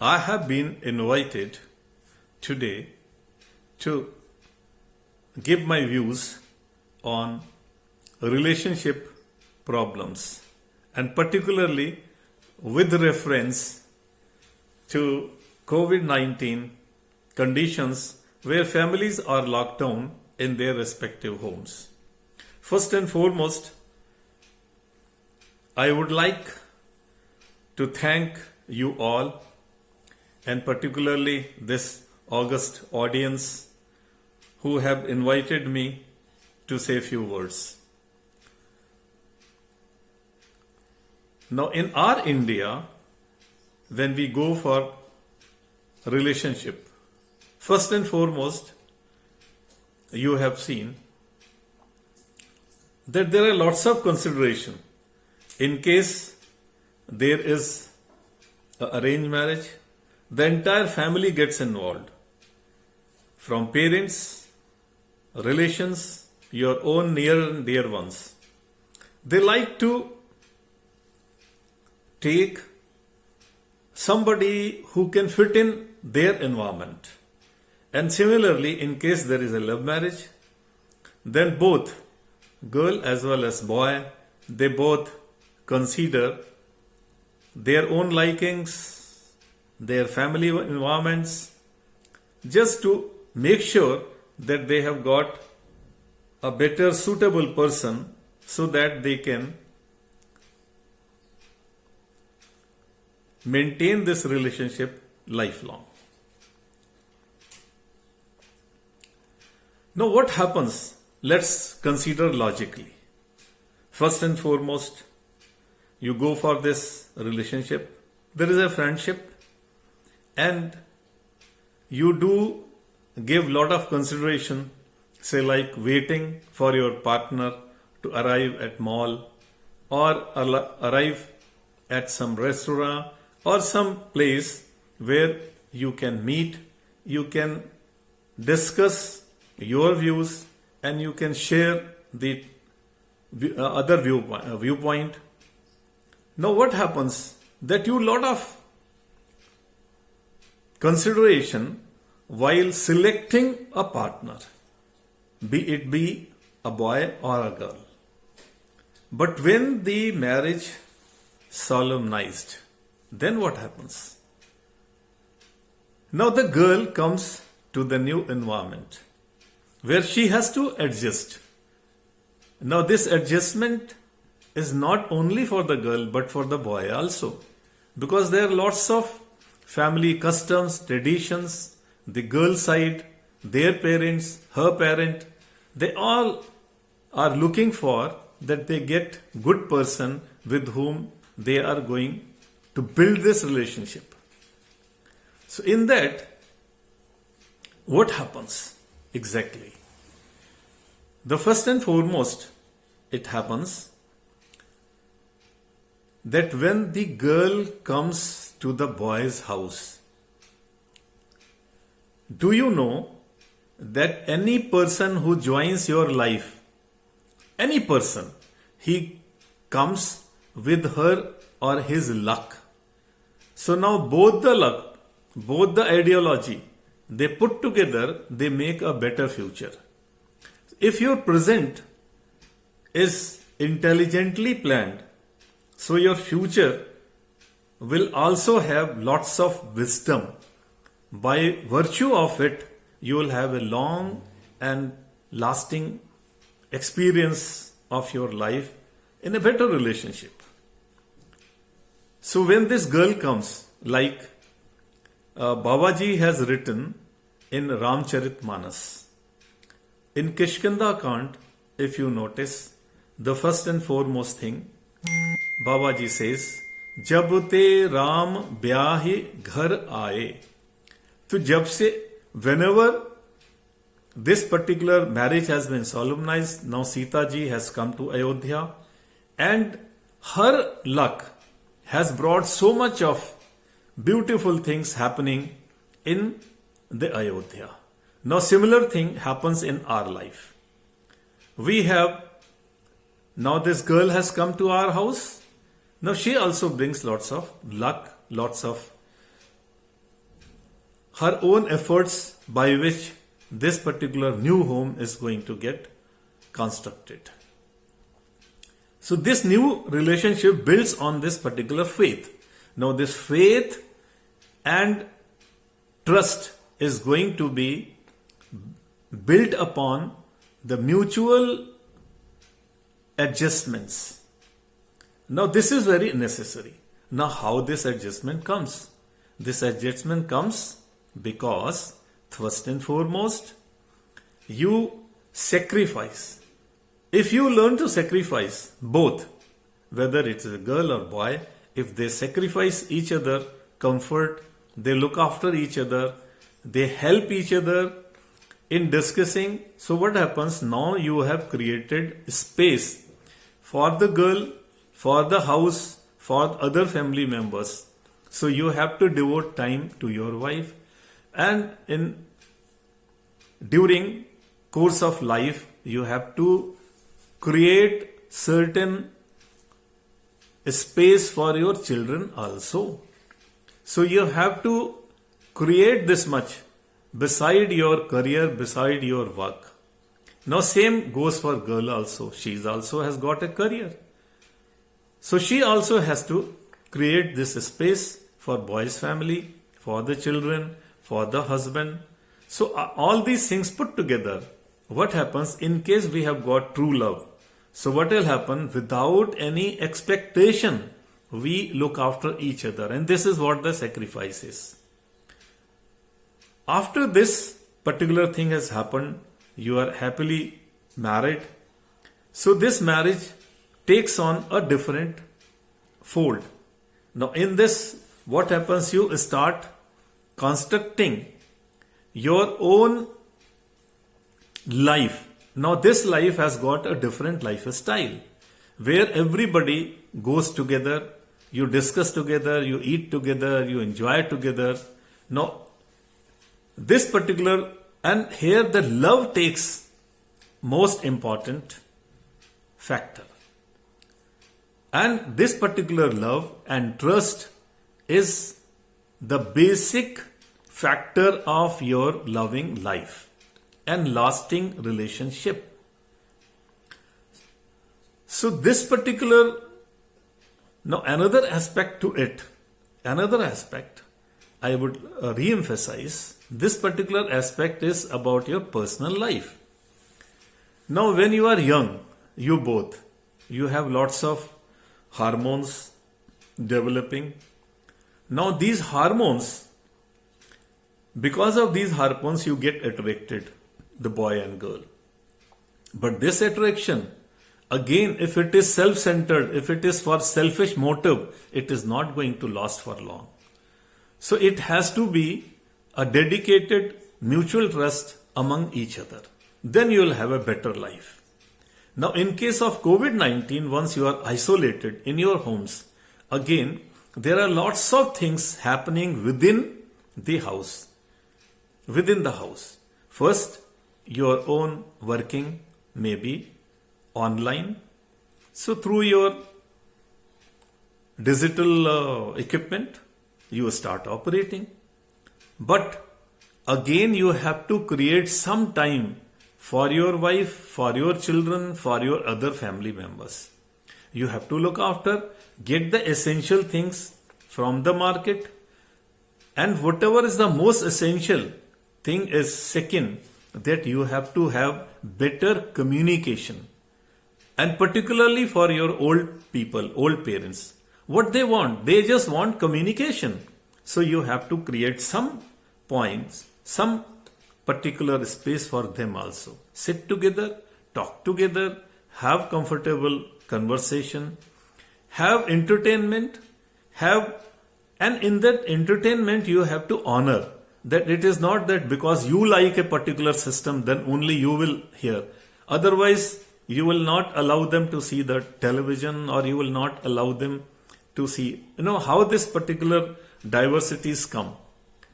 I have been invited today to give my views on relationship problems, and particularly with reference to COVID-19 conditions where families are locked down in their respective homes. First and foremost, I would like to thank you all, and particularly this august audience who have invited me to say a few words. Now, in our India, when we go for relationship, first and foremost, you have seen that there are lots of consideration in case there is an arranged marriage. The entire family gets involved, from parents, relations, your own near and dear ones. They like to take somebody who can fit in their environment. And similarly, in case there is a love marriage, then both girl as well as boy, they both consider their own likings, their family environments, just to make sure that they have got a better suitable person so that they can maintain this relationship lifelong. Now, what happens? Let's consider logically. First and foremost, you go for this relationship, there is a friendship, and you do give lot of consideration, say like waiting for your partner to arrive at mall or arrive at some restaurant or some place where you can meet, you can discuss your views, and you can share the other viewpoint. Now what happens? That you lot of consideration while selecting a partner, be it be a boy or a girl. But when the marriage solemnized, then what happens? Now the girl comes to the new environment where she has to adjust. Now this adjustment is not only for the girl but for the boy also, because there are lots of family customs, traditions, the girl side, their parents, her parent, they all are looking for that they get good person with whom they are going to build this relationship. So in that, what happens exactly? The first and foremost, it happens that when the girl comes to the boy's house, do you know that any person who joins your life, any person, he comes with her or his luck. So now both the luck, both the ideology, they put together, they make a better future. If your present is intelligently planned, so your future will also have lots of wisdom. By virtue of it, you will have a long and lasting experience of your life in a better relationship. So when this girl comes, like Babaji has written in Ramcharitmanas, in Kishkinda Kand, if you notice, the first and foremost thing, Babaji says, Jab te Ram byahi ghar aaye. So jab se, whenever this particular marriage has been solemnized, now Sita ji has come to Ayodhya, and her luck has brought so much of beautiful things happening in the Ayodhya. Now similar thing happens in our life. We have, now this girl has come to our house. Now she also brings lots of luck, lots of her own efforts by which this particular new home is going to get constructed. So this new relationship builds on this particular faith. Now this faith and trust is going to be built upon the mutual adjustments. Now this is very necessary. Now how this adjustment comes? This adjustment comes because first and foremost, you sacrifice. If you learn to sacrifice both, whether it's a girl or boy, if they sacrifice each other, comfort, they look after each other, they help each other in discussing. So what happens? Now you have created space for the girl, for the house, for other family members. So you have to devote time to your wife, and during course of life you have to create certain space for your children also. So you have to create this much beside your career, beside your work. Now same goes for girl also. She also has got a career. So she also has to create this space for boy's family, for the children, for the husband. So all these things put together, what happens in case we have got true love? So what will happen? Without any expectation, we look after each other. And this is what the sacrifice is. After this particular thing has happened, you are happily married. So this marriage takes on a different fold. Now in this, what happens? You start constructing your own life. Now this life has got a different lifestyle where everybody goes together, you discuss together, you eat together, you enjoy together. Now this particular, and here the love takes most important factor. And this particular love and trust is the basic factor of your loving life and lasting relationship. So this particular, now another aspect to it, another aspect I would re-emphasize, this particular aspect is about your personal life. Now when you are young, you both, you have lots of hormones developing. Now these hormones, because of these hormones you get attracted, the boy and girl. But this attraction, again, if it is self-centered, if it is for selfish motive, it is not going to last for long. So it has to be a dedicated mutual trust among each other. Then you will have a better life. Now in case of COVID-19, once you are isolated in your homes, again, there are lots of things happening within the house. Within the house. First, your own working may be online. So through your digital equipment, you start operating. But again, you have to create some time for your wife, for your children, for your other family members. You have to look after, get the essential things from the market, and whatever is the most essential thing is second, that you have to have better communication. And particularly for your old people, old parents, what they want, they just want communication. So you have to create some points, some particular space for them also. Sit together, talk together, have comfortable conversation, have entertainment, and in that entertainment you have to honor that it is not that because you like a particular system then only you will hear. Otherwise, you will not allow them to see the television, or you will not allow them to see, how this particular diversities come.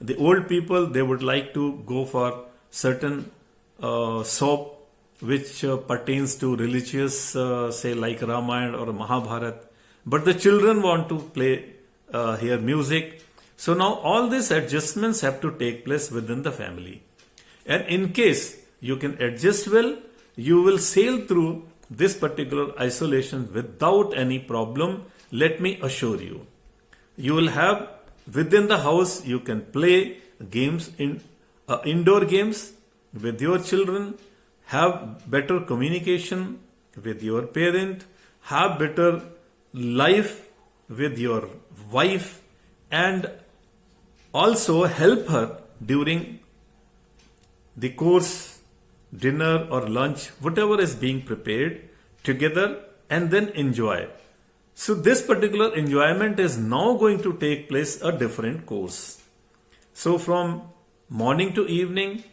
The old people, they would like to go for certain soap which pertains to religious, say like Ramayana or Mahabharata. But the children want to hear music. So now all these adjustments have to take place within the family. And in case you can adjust well, you will sail through this particular isolation without any problem. Let me assure you. You will have within the house, you can play games in indoor games with your children, have better communication with your parent, have better life with your wife, and also help her during the course, dinner or lunch, whatever is being prepared together, and then enjoy. So this particular enjoyment is now going to take place a different course. So from morning to evening,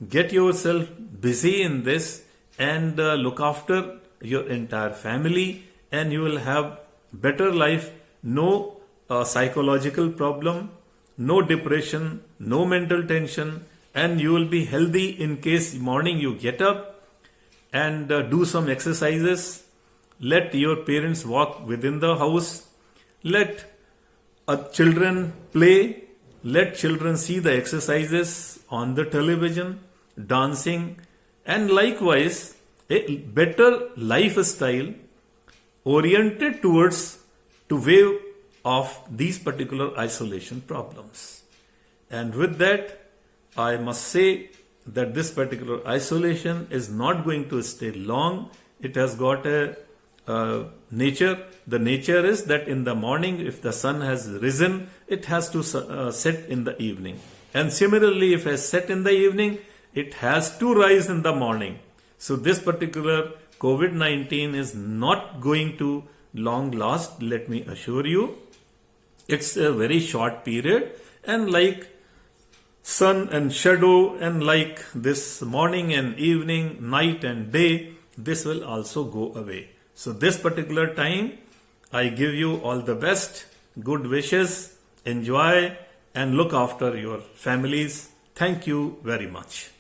get yourself busy in this and look after your entire family, and you will have better life. No psychological problem, no depression, no mental tension, and you will be healthy in case morning you get up and do some exercises. Let your parents walk within the house. Let children play. Let children see the exercises on the television, dancing, and likewise a better lifestyle oriented towards to wave off these particular isolation problems. And with that, I must say that this particular isolation is not going to stay long. It has got a nature. The nature is that in the morning, if the sun has risen, it has to set in the evening. And similarly, if it has set in the evening, it has to rise in the morning. So this particular COVID-19 is not going to long last, let me assure you. It's a very short period, and like sun and shadow, and like this morning and evening, night and day, this will also go away. So this particular time, I give you all the best, good wishes, enjoy and look after your families. Thank you very much.